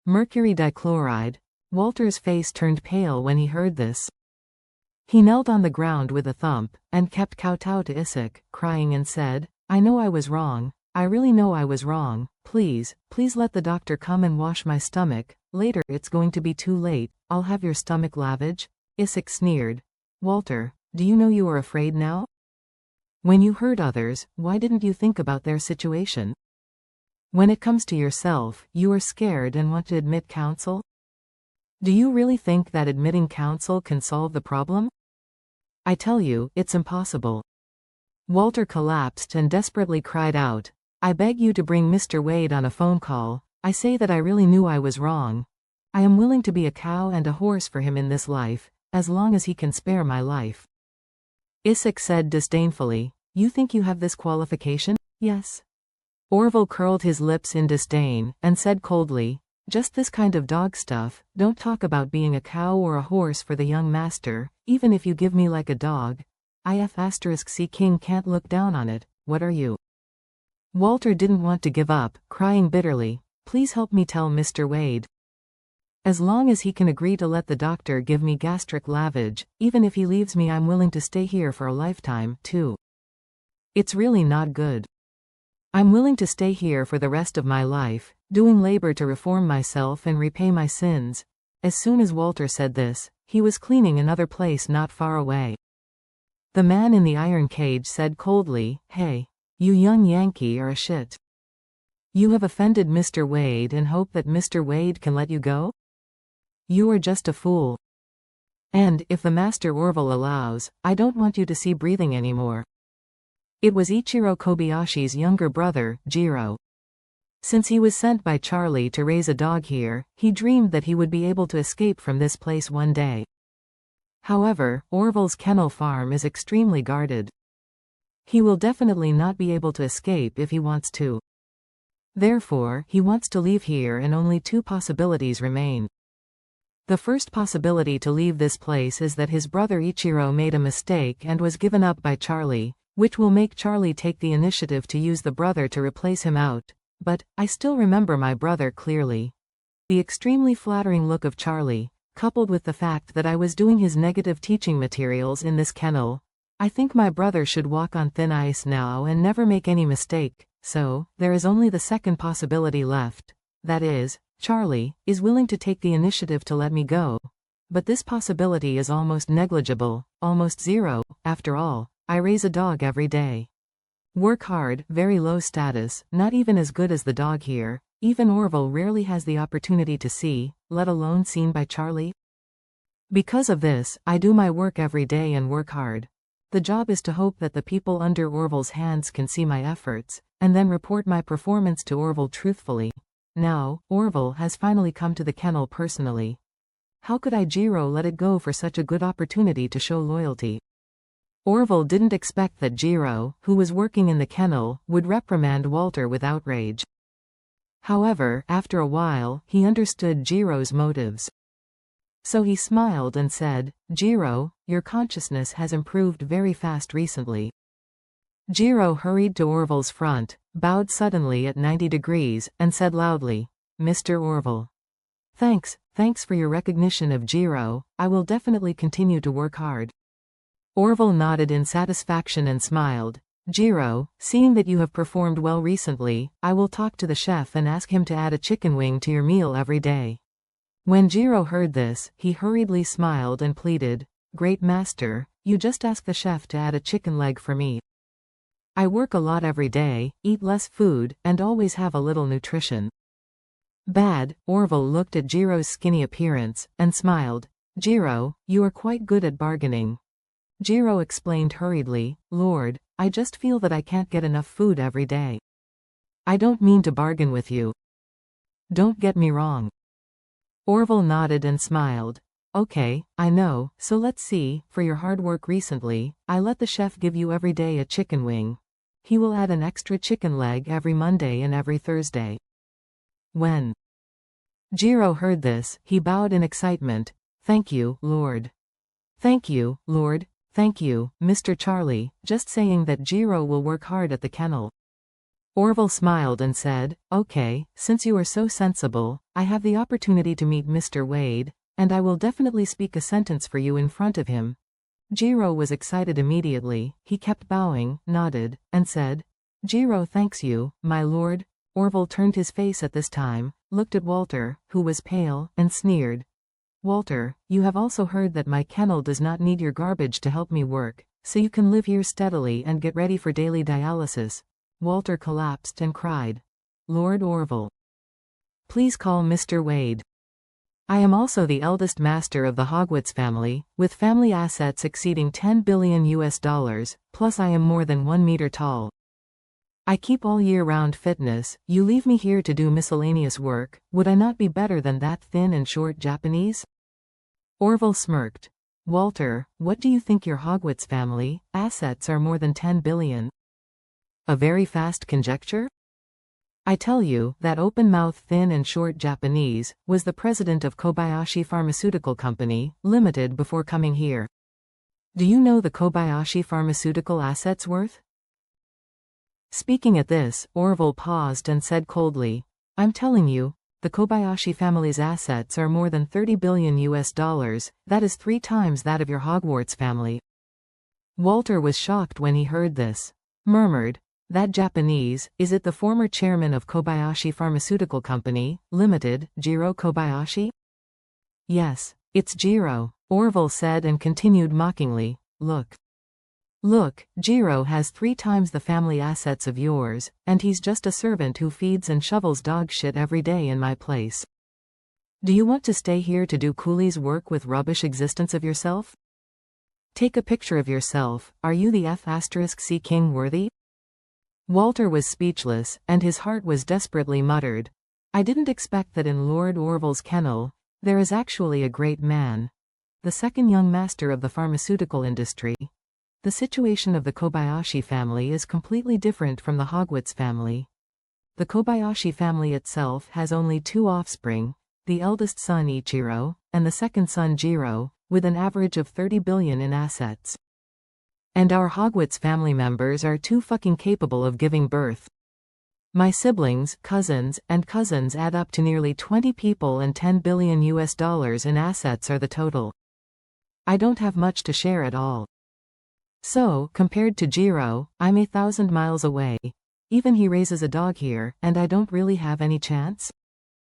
Mercury dichloride. Walter's face turned pale when he heard this. He knelt on the ground with a thump, and kept kowtow to Isaac, crying and said, I know I was wrong. I really know I was wrong. Please, please let the doctor come and wash my stomach. Later it's going to be too late. I'll have your stomach lavage. Isaac sneered. Walter, do you know you are afraid now? When you hurt others, why didn't you think about their situation? When it comes to yourself, you are scared and want to admit counsel? Do you really think that admitting counsel can solve the problem? I tell you, it's impossible. Walter collapsed and desperately cried out, I beg you to bring Mr. Wade on a phone call. I say that I really knew I was wrong. I am willing to be a cow and a horse for him in this life, as long as he can spare my life. Isaac said disdainfully, You think you have this qualification? Yes. Orville curled his lips in disdain, and said coldly, Just this kind of dog stuff. Don't talk about being a cow or a horse for the young master, even if you give me like a dog. If*C King can't look down on it, what are you? Walter didn't want to give up, crying bitterly, Please help me tell Mr. Wade. As long as he can agree to let the doctor give me gastric lavage, even if he leaves me, I'm willing to stay here for a lifetime, too. It's really not good. I'm willing to stay here for the rest of my life, doing labor to reform myself and repay my sins. As soon as Walter said this, he was cleaning another place not far away. The man in the iron cage said coldly, Hey, you young Yankee are a shit. You have offended Mr. Wade and hope that Mr. Wade can let you go? You are just a fool. And, if the Master Orville allows, I don't want you to see breathing anymore. It was Ichiro Kobayashi's younger brother, Jiro. Since he was sent by Charlie to raise a dog here, he dreamed that he would be able to escape from this place one day. However, Orville's kennel farm is extremely guarded. He will definitely not be able to escape if he wants to. Therefore, he wants to leave here and only two possibilities remain. The first possibility to leave this place is that his brother Ichiro made a mistake and was given up by Charlie, which will make Charlie take the initiative to use the brother to replace him out. But, I still remember my brother clearly. The extremely flattering look of Charlie, coupled with the fact that I was doing his negative teaching materials in this kennel. I think my brother should walk on thin ice now and never make any mistake, so, there is only the second possibility left. That is, Charlie is willing to take the initiative to let me go. But this possibility is almost negligible, almost zero. After all, I raise a dog every day. Work hard, very low status, not even as good as the dog here. Even Orville rarely has the opportunity to see, let alone seen by Charlie. Because of this, I do my work every day and work hard. The job is to hope that the people under Orville's hands can see my efforts, and then report my performance to Orville truthfully. Now, Orville has finally come to the kennel personally. How could Jiro let it go for such a good opportunity to show loyalty? Orville didn't expect that Jiro, who was working in the kennel, would reprimand Walter with outrage. However, after a while, he understood Jiro's motives. So he smiled and said, Jiro, your consciousness has improved very fast recently. Jiro hurried to Orville's front, bowed suddenly at 90 degrees, and said loudly, Mr. Orville. Thanks for your recognition of Jiro. I will definitely continue to work hard. Orville nodded in satisfaction and smiled. Jiro, seeing that you have performed well recently, I will talk to the chef and ask him to add a chicken wing to your meal every day. When Jiro heard this, he hurriedly smiled and pleaded, Great master, you just ask the chef to add a chicken leg for me. I work a lot every day, eat less food, and always have a little nutrition. Bad. Orville looked at Jiro's skinny appearance, and smiled. Jiro, you are quite good at bargaining. Jiro explained hurriedly, Lord, I just feel that I can't get enough food every day. I don't mean to bargain with you. Don't get me wrong. Orville nodded and smiled. Okay, I know, so let's see, for your hard work recently, I let the chef give you every day a chicken wing. He will add an extra chicken leg every Monday and every Thursday. When Jiro heard this, he bowed in excitement. Thank you, Lord. Thank you, Lord. Thank you, Mr. Charlie, just saying that Jiro will work hard at the kennel. Orville smiled and said, okay, since you are so sensible, I have the opportunity to meet Mr. Wade, and I will definitely speak a sentence for you in front of him. Jiro was excited immediately. He kept bowing, nodded, and said, Jiro thanks you, my lord. Orville turned his face at this time, looked at Walter, who was pale, and sneered. Walter, you have also heard that my kennel does not need your garbage to help me work, so you can live here steadily and get ready for daily dialysis. Walter collapsed and cried. Lord Orville. Please call Mr. Wade. I am also the eldest master of the Hogwarts family, with family assets exceeding $10 billion, plus I am more than 1 meter tall. I keep all year-round fitness. You leave me here to do miscellaneous work. Would I not be better than that thin and short Japanese? Orville smirked. Walter, what do you think your Hogwarts family assets are more than 10 billion? A very fast conjecture? I tell you, that open-mouthed thin and short Japanese was the president of Kobayashi Pharmaceutical Company, Limited before coming here. Do you know the Kobayashi Pharmaceutical assets worth? Speaking at this, Orville paused and said coldly, I'm telling you, the Kobayashi family's assets are more than $30 billion. That is 3 times that of your Hogwarts family. Walter was shocked when he heard this. Murmured, that Japanese, is it the former chairman of Kobayashi Pharmaceutical Company, Limited, Jiro Kobayashi? Yes, it's Jiro, Orville said and continued mockingly, Look, Jiro has 3 times the family assets of yours, and he's just a servant who feeds and shovels dog shit every day in my place. Do you want to stay here to do coolie's work with rubbish existence of yourself? Take a picture of yourself. Are you the F*C king worthy? Walter was speechless, and his heart was desperately muttered. I didn't expect that in Lord Orville's kennel, there is actually a great man. The second young master of the pharmaceutical industry. The situation of the Kobayashi family is completely different from the Hogwarts family. The Kobayashi family itself has only 2 offspring, the eldest son Ichiro, and the second son Jiro, with an average of 30 billion in assets. And our Hogwarts family members are too fucking capable of giving birth. My siblings, cousins, and cousins add up to nearly 20 people and $10 billion in assets are the total. I don't have much to share at all. So, compared to Jiro, I'm 1,000 miles away. Even he raises a dog here, and I don't really have any chance.